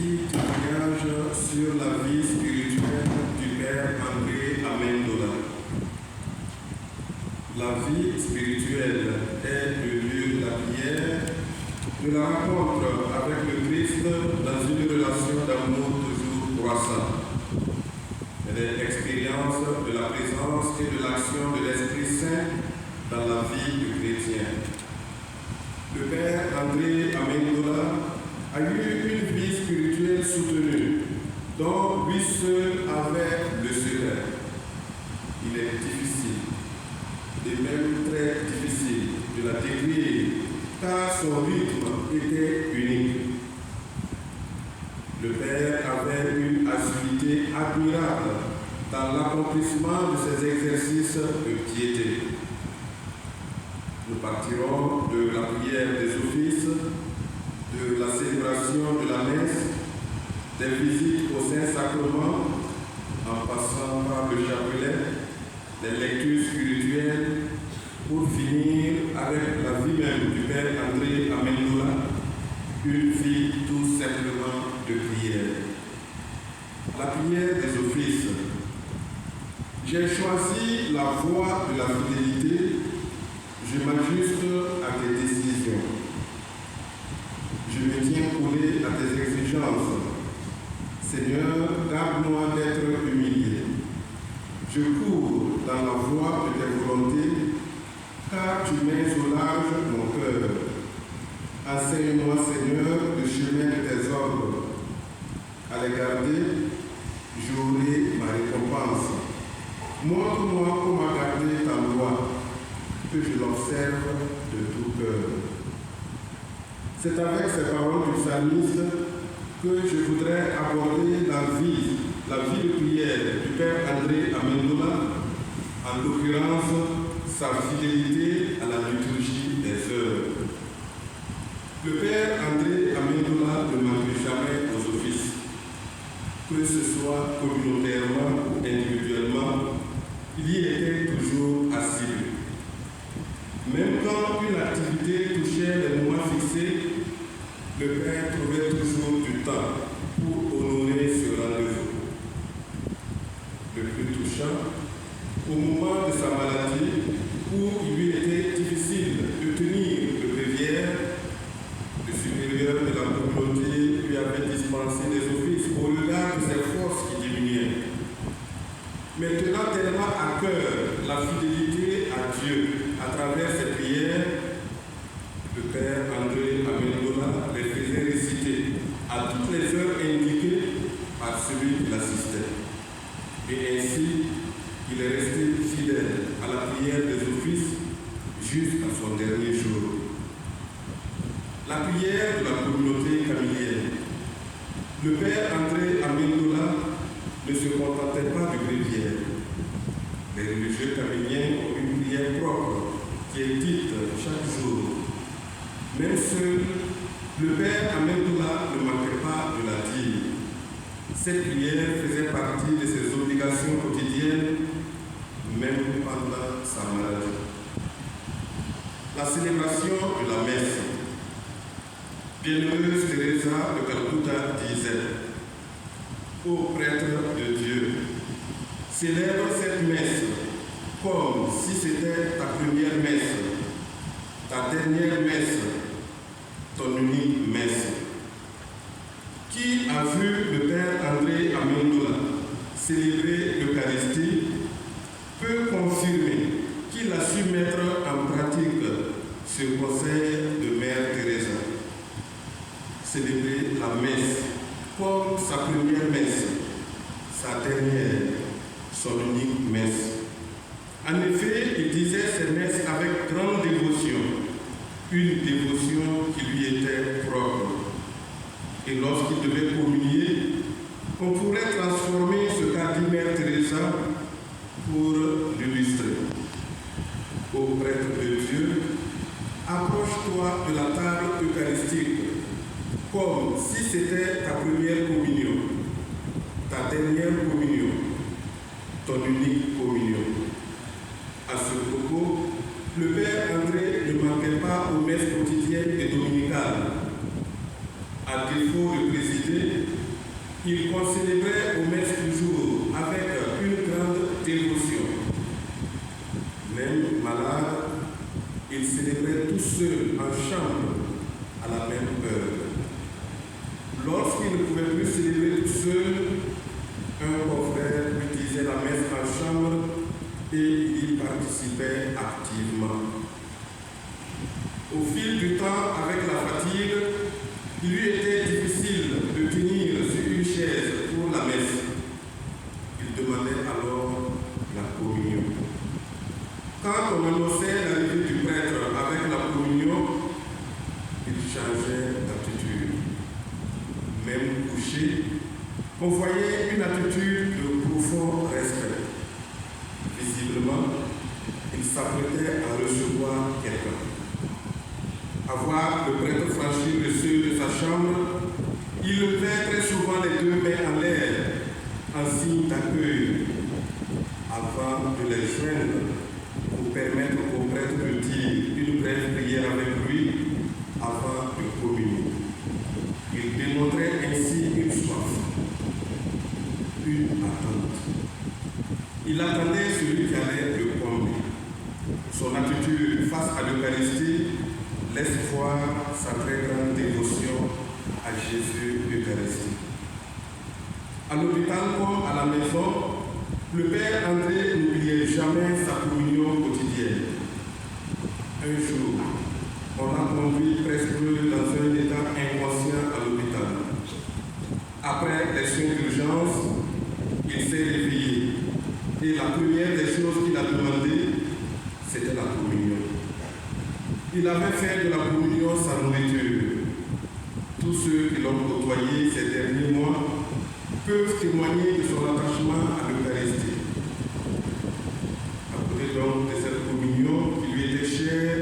petit témoignage sur la vie spirituelle du Père André Amendola. La vie spirituelle est le lieu de la prière, de la rencontre avec le Christ dans une relation d'amour toujours croissante. Elle est l'expérience de la présence et de l'action de l'Esprit Saint dans la vie du chrétien. Le Père André Amendola a eu une vie spirituelle soutenue, dont lui seul avait le secret. Il est difficile, et même très difficile, de la décrire, car son rythme était unique. Le Père avait une assiduité admirable dans l'accomplissement de ses exercices de piété. Nous partirons de la prière des offices, de la célébration de la messe, des visites au Saint-Sacrement, en passant par le chapelet, les lectures spirituelles, pour finir avec la vie même du Père André Amendola, une vie tout simplement de prière. La prière des offices. J'ai choisi la voie de la fidélité. Je m'ajuste à tes décisions. Je me tiens collé à tes exigences. Seigneur, garde-moi d'être humilié. Je cours dans la voie de tes volontés, car tu mets au large mon cœur. Enseigne-moi, Seigneur, le chemin de tes ordres. À les garder, j'aurai ma récompense. Montre-moi comment garder ta loi, que je l'observe de tout cœur. C'est avec ces paroles du psalmiste que je voudrais aborder la vie de prière du Père André Amendola, en l'occurrence sa fidélité à la liturgie des heures. Le Père André Amendola ne manque jamais aux offices, que ce soit communautairement ou individuellement, il y était toujours assidu. Même quand une activité touchait les mois fixés, le Père trouvait toujours du temps pour honorer ce rendez-vous. Le plus touchant, au moment de sa maladie, où il lui était difficile de tenir le bréviaire, le supérieur de la communauté lui avait dispensé des offices au regard de ses forces qui diminuaient. Mais tenant tellement à cœur la fidélité à Dieu à travers ses prières, le Père André Amendola les faisait réciter à toutes les heures indiquées par celui qui l'assistait. Et ainsi, il est resté fidèle à la prière des offices jusqu'à son dernier jour. La prière de la communauté camilienne. Le Père André Amendola ne se contentait pas du bréviaire. Les religieux camiliens ont une prière propre qui est dite chaque jour. Même seul, le Père Amendola ne manquait pas de la dire. Cette prière faisait partie de ses obligations quotidiennes, même pendant sa maladie. La célébration de la messe. Bienheureuse Teresa de Calcutta disait: ô prêtre de Dieu, célèbre cette messe comme si c'était ta première messe, ta dernière messe, ton unique messe. Qui a vu le Père André Amendola célébrer l'Eucharistie peut confirmer qu'il a su mettre en pratique ce conseil de Mère Teresa. Célébrer la messe comme sa première messe, sa dernière, son unique messe. En effet, il disait ces messes avec grande dévotion, une dévotion qui lui était propre. Et lorsqu'il devait communier, on pourrait transformer ce qu'a dit Mère Teresa pour l'illustrer. Ô prêtre de Dieu, approche-toi de la table eucharistique comme si c'était ta première communion, ta dernière communion, ton unique communion. À ce propos, le Père André ne manquait pas aux messes quotidiennes et dominicales. À défaut de présider, Il concélébrait au messe du jour avec une grande dévotion. Même malade, il célébrait tout seul en chambre à la même heure. Lorsqu'il ne pouvait plus célébrer tout seul, un confrère lui disait la messe en chambre et il y participait activement. Au fil du temps, avec la fatigue, il lui était difficile de tenir sur une chaise pour la messe. Il demandait alors la communion. Quand on annonçait l'arrivée du prêtre avec la communion, il changeait d'attitude. Même couché, on voyait une attitude de profond respect. Visiblement, il s'apprêtait à recevoir quelqu'un. À voir le prêtre franchir le seuil de sa chambre, il levait très souvent les deux mains en l'air, en signe d'accueil, avant de les joindre pour permettre au prêtre de dire une brève prière avec lui avant de communier. Il démontrait ainsi une soif, une attente. Il attendait celui qui allait le combler. Son attitude face à l'Eucharistie laisse voir sa très grande dévotion à Jésus eucharistique. À l'hôpital comme à la maison, le père André n'oubliait jamais sa communion quotidienne. Un jour, on l'a conduit presque dans un état inconscient à l'hôpital. Après les soins d'urgence, il s'est réveillé et la première des choses qu'il a demandé, c'était la communion. Il avait fait de la communion sa nourriture. Tous ceux qui l'ont côtoyé ces derniers mois peuvent témoigner de son attachement à l'Eucharistie. À côté donc de cette communion qui lui était chère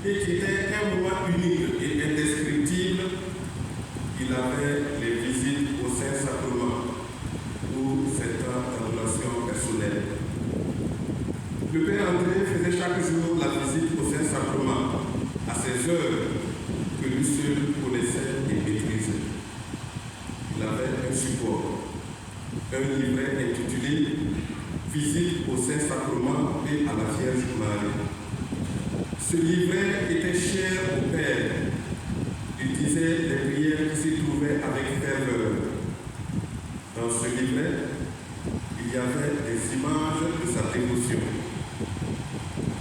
et qui était un moment unique et indescriptible, il avait les visites au Saint-Sacrement ou cette adoration personnelle. Le père André faisait chaque jour la visite au Saint-Sacrement à ces heures que lui seul connaissait et maîtrisait. Il avait un support, un livret intitulé « Visite au Saint-Sacrement et à la Vierge Marie ». Ce livret était cher au Père. Il disait les prières qui s'y trouvaient avec ferveur. Dans ce livret, il y avait des images de sa dévotion.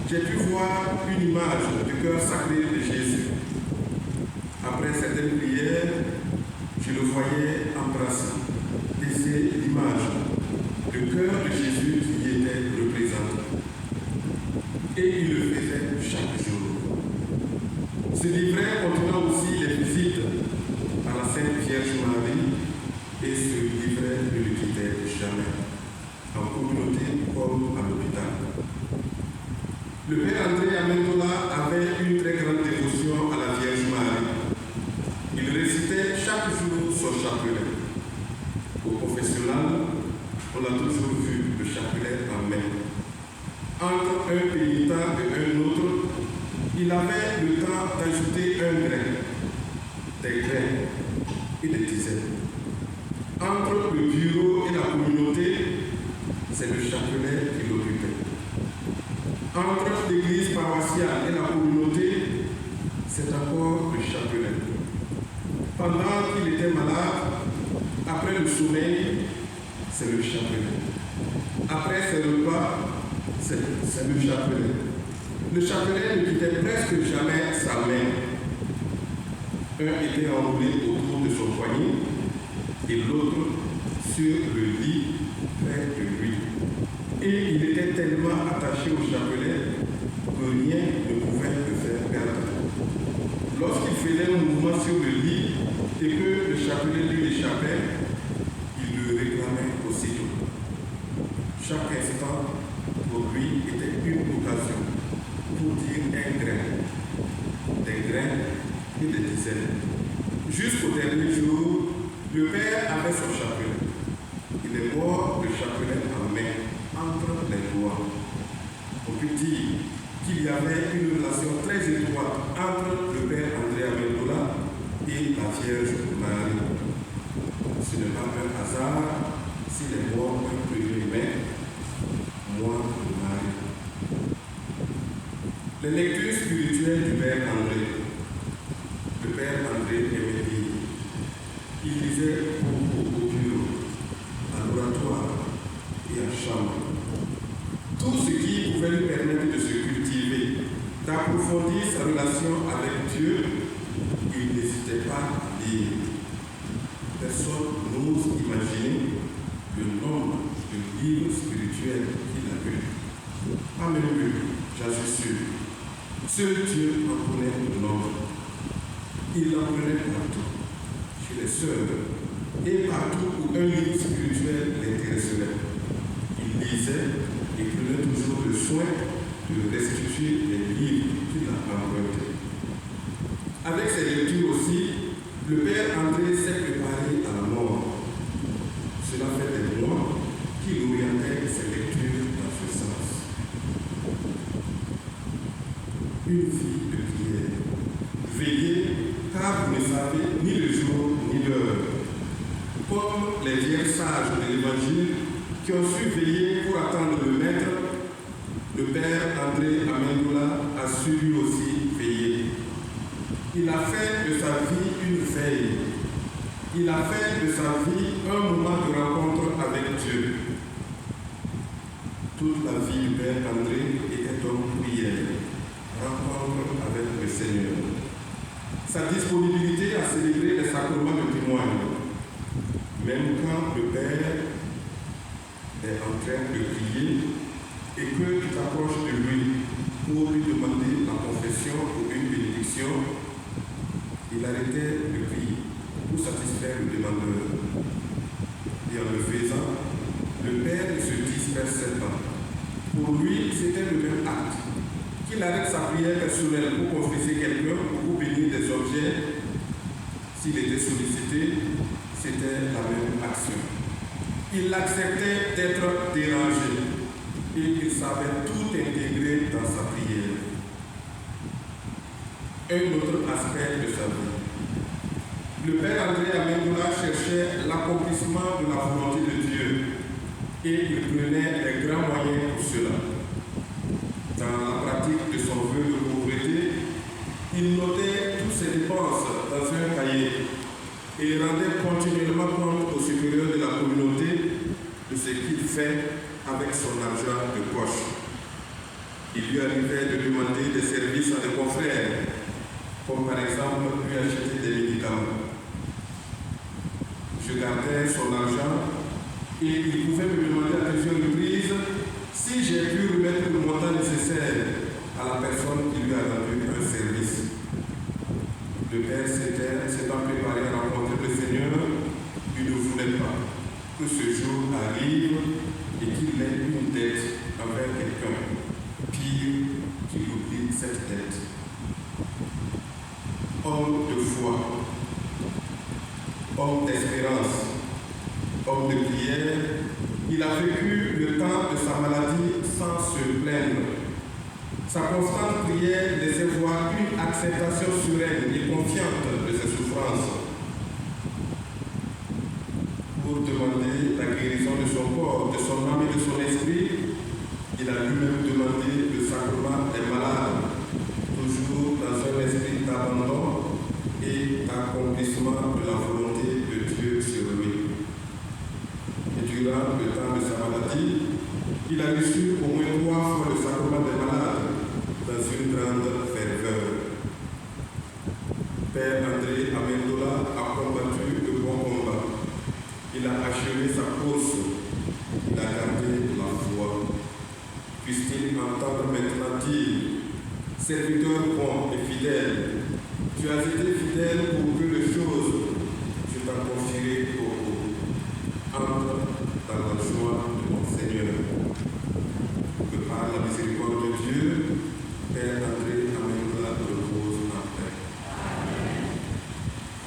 J'ai pu voir une image du cœur sacré de Jésus. Après certaines prières, je le voyais embrasser. Et c'est l'image du cœur de Jésus qui y était représenté. Et il le faisait chaque jour. Ce livret contenant aussi les visites à la Sainte Vierge Marie, et ce livret ne le quittait jamais, en communauté comme à l'hôpital. Le père André Amendola avait une très grande dévotion à la Vierge Marie. Il récitait chaque jour son chapelet. Au confessionnal, on l'a toujours vu, le chapelet en main. Entre un pénitent et un autre, il avait le temps d'ajouter un grain, des grains et des dizaines. Entre le bureau et la communauté, c'est le chapelet qui l'occupait. Entre l'église paroissiale et la communauté, c'est encore le chapelet. Pendant qu'il était malade, après le sommeil, c'est le chapelet. Après ses repas, c'est le chapelet. Le chapelet ne quittait presque jamais sa main. Un était enroulé autour de son poignet et l'autre sur le lit près de lui. Et il était tellement attaché au chapelet que rien ne pouvait le faire perdre. Lorsqu'il faisait un mouvement sur le lit et que le chapelet lui échappait, il le réclamait aussitôt. Chaque instant, pour lui, était une occasion pour dire un grain, des grains et des dizaines. Jusqu'au dernier jour, le père avait son chapelet. Il est mort le chapelet en main, entre les doigts. On peut dire qu'il y avait une relation très étroite entre le père André Amendola et la Vierge Marie. Ce ce n'est pas un hasard s'il est mort un 1er mai, mois de Marie. Les lectures spirituelles du Père André. Le Père André aimait lire. Il lisait beaucoup au bureau, à l'oratoire et à chambre. Tout ce qui pouvait lui permettre de se cultiver, d'approfondir sa relation avec Dieu, il n'hésitait pas à lire. Personne n'ose imaginer le nombre de livres spirituels qu'il a lus. Pas même lui, j'en suis sûr. Seul Dieu en connaît le nombre. Il en prenait partout, chez les sœurs, et partout où un livre spirituel l'intéressait. Il lisait et prenait toujours le soin de restituer les livres qu'il a empruntés. Avec ses lectures aussi, le Père André s'est préparé à la mort. Cela fait des mois qu'il orientait ses lectures dans ce sens. Une vie de prière. Veillez, car vous ne savez ni le jour ni l'heure. Comme les vieilles sages de l'Évangile qui ont su veiller pour attendre le Maître, le Père André Amendola a su lui aussi veiller. Il a fait de sa vie une veille. Il a fait de sa vie un moment de rencontre avec Dieu. Toute la vie du Père André était homme prière, rencontre avec le Seigneur. Sa disponibilité à célébrer les sacrements le témoigne. Même quand le Père est en train de prier et que tu t'approches de lui pour lui demander la confession ou une bénédiction, il arrêtait de prier pour satisfaire le demandeur. Et en le faisant, le Père ne se dispersait pas. Pour lui, c'était le même acte. Qu'il arrête sa prière personnelle pour confesser quelqu'un ou pour bénir des objets, s'il était sollicité, c'était la même action. Il acceptait d'être dérangé et il savait tout intégrer dans sa prière. Un autre aspect de sa vie. Le Père André Amendola cherchait l'accomplissement de la volonté de Dieu et il prenait les grands moyens pour cela. Dans la pratique de son vœu de pauvreté, il notait toutes ses dépenses dans un cahier et il rendait continuellement compte au supérieur de la communauté de ce qu'il fait avec son argent de poche. Il lui arrivait de demander des services à des confrères, comme par exemple lui acheter des médicaments. Je gardais son argent et il pouvait me demander à plusieurs reprises si j'ai pu remettre le montant nécessaire à la personne qui lui a rendu un service. Le Père s'étant préparé à rencontrer le Seigneur, il ne voulait pas que ce jour arrive et qu'il ait une dette envers quelqu'un, pire qu'il oublie cette dette. Homme de foi, homme d'espérance, homme de prière, il a vécu le temps de sa maladie sans se plaindre. Sa constante prière laissait voir une acceptation sereine et confiante de ses souffrances. Pour demander la guérison de son corps, de son âme et de son esprit, il a lui-même demandé le sacrement des malades, toujours dans un esprit d'abandon et d'accomplissement de la volonté de Dieu sur lui. Et durant le temps de sa maladie, il a reçu au moins 3 fois le sacrement des malades dans une grande ferveur. Père André Amendola a combattu le bon combat. Il a achevé sa course. Il a gardé la foi. Puisse-t-il entendre maintenant dire, serviteur bon et fidèle, tu as été fidèle pour peu de choses,